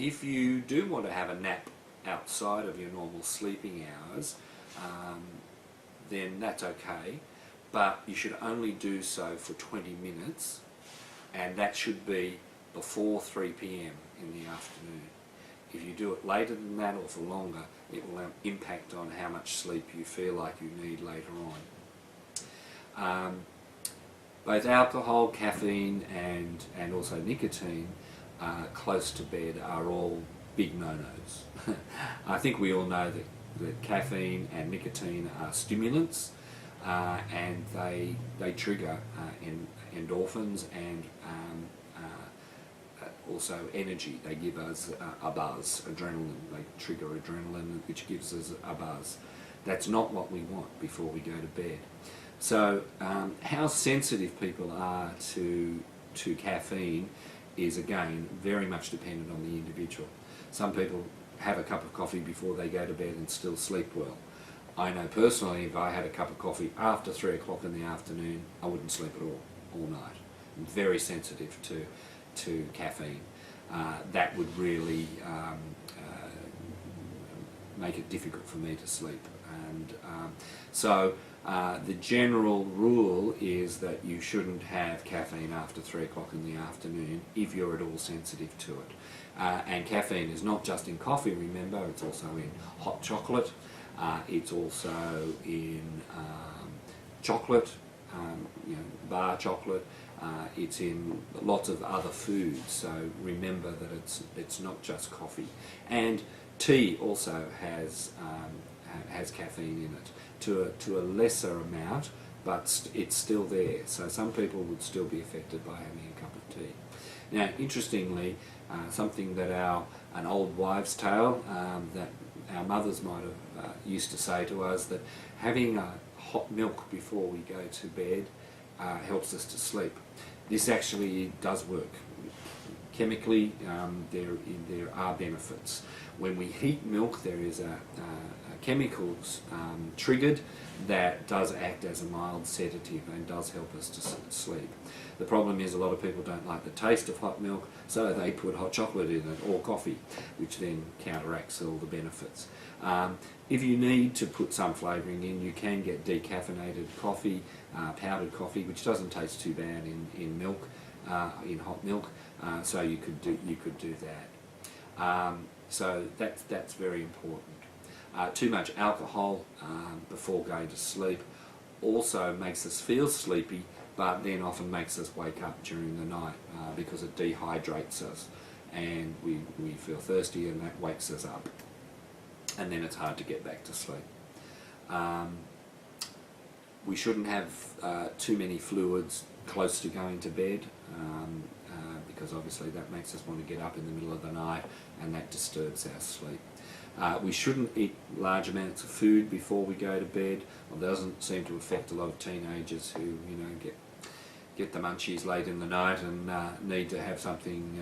If you do want to have a nap outside of your normal sleeping hours, then that's okay, but you should only do so for 20 minutes, and that should be before 3 p.m. in the afternoon. If you do it later than that or for longer, it will impact on how much sleep you feel like you need later on. Both alcohol, caffeine and also nicotine close to bed are all big no-nos. I think we all know that caffeine and nicotine are stimulants, and they trigger endorphins and also energy. They give us a buzz, adrenaline. They trigger adrenaline, which gives us a buzz. That's not what we want before we go to bed. So how sensitive people are to caffeine is, again, very much dependent on the individual. Some people have a cup of coffee before they go to bed and still sleep well. I know personally, if I had a cup of coffee after 3 o'clock in the afternoon, I wouldn't sleep at all night. I'm very sensitive to caffeine. That would really make it difficult for me to sleep. And so the general rule is that you shouldn't have caffeine after 3 o'clock in the afternoon if you're at all sensitive to it. And caffeine is not just in coffee, remember, it's also in hot chocolate, it's also in chocolate, bar chocolate, it's in lots of other foods, so remember that it's not just coffee. And tea also has caffeine in it, to a lesser amount, but it's still there. So some people would still be affected by having a cup of tea. Now, interestingly, something that an old wives' tale that our mothers might have used to say to us, that having hot milk before we go to bed helps us to sleep. This actually does work. Chemically, there are benefits. When we heat milk, there is a chemicals triggered that does act as a mild sedative and does help us to sleep. The problem is a lot of people don't like the taste of hot milk, so they put hot chocolate in it or coffee, which then counteracts all the benefits. If you need to put some flavouring in, you can get decaffeinated coffee, powdered coffee, which doesn't taste too bad in milk, in hot milk. So you could do that. So that's very important. Too much alcohol before going to sleep also makes us feel sleepy, but then often makes us wake up during the night because it dehydrates us and we feel thirsty, and that wakes us up, and then it's hard to get back to sleep. We shouldn't have too many fluids close to going to bed, because obviously that makes us want to get up in the middle of the night, and that disturbs our sleep. We shouldn't eat large amounts of food before we go to bed. Well, it doesn't seem to affect a lot of teenagers who get the munchies late in the night and need to have something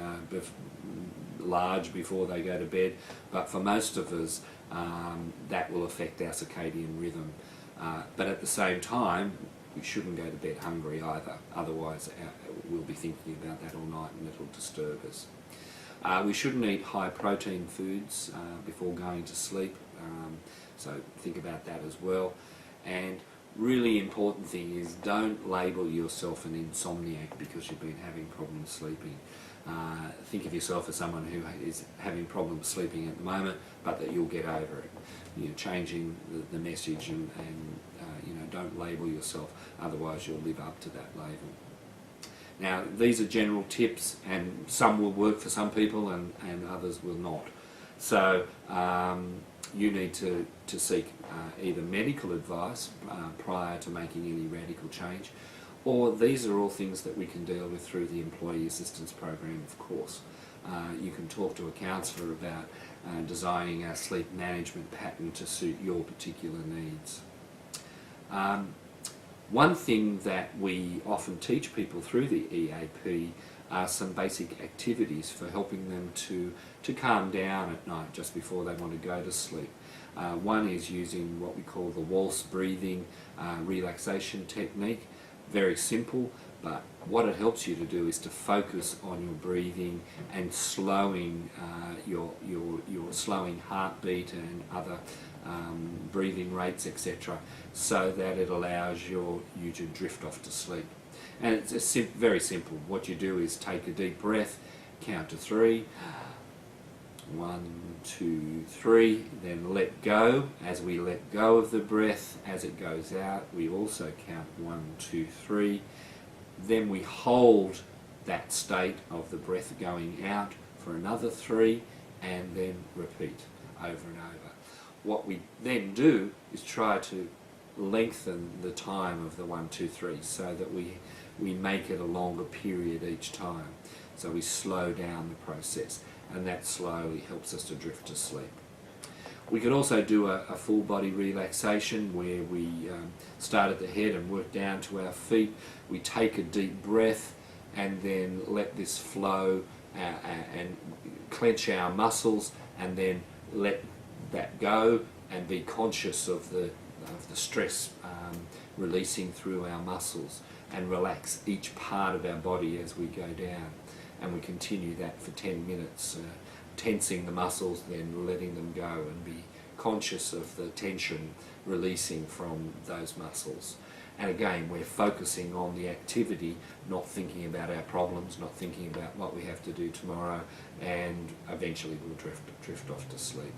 large before they go to bed. But for most of us, that will affect our circadian rhythm. But at the same time, we shouldn't go to bed hungry either. Otherwise, we'll be thinking about that all night and it'll disturb us. We shouldn't eat high protein foods before going to sleep, so think about that as well. And really important thing is, don't label yourself an insomniac because you've been having problems sleeping. Think of yourself as someone who is having problems sleeping at the moment, but that you'll get over it. Changing the message and don't label yourself, otherwise you'll live up to that label. Now, these are general tips, and some will work for some people and others will not. So you need to seek either medical advice prior to making any radical change, or these are all things that we can deal with through the Employee Assistance Program, of course. You can talk to a counsellor about designing a sleep management pattern to suit your particular needs. One thing that we often teach people through the EAP are some basic activities for helping them to calm down at night just before they want to go to sleep. One is using what we call the waltz breathing relaxation technique. Very simple, but what it helps you to do is to focus on your breathing and slowing your slowing heartbeat and other breathing rates, etc., so that it allows you to drift off to sleep. And it's very simple. What you do is take a deep breath, count to 3, 1, 2, 3, then let go. As we let go of the breath, as it goes out, we also count 1, 2, 3. Then we hold that state of the breath going out for another 3, and then repeat over and over. What we then do is try to lengthen the time of the 1, 2, 3 so that we make it a longer period each time. So we slow down the process, and that slowly helps us to drift to sleep. We could also do a full body relaxation where we start at the head and work down to our feet. We take a deep breath and then let this flow and clench our muscles, and then let that go and be conscious of the stress releasing through our muscles, and relax each part of our body as we go down. And we continue that for 10 minutes, tensing the muscles, then letting them go, and be conscious of the tension releasing from those muscles. And again, we're focusing on the activity, not thinking about our problems, not thinking about what we have to do tomorrow, and eventually we'll drift off to sleep.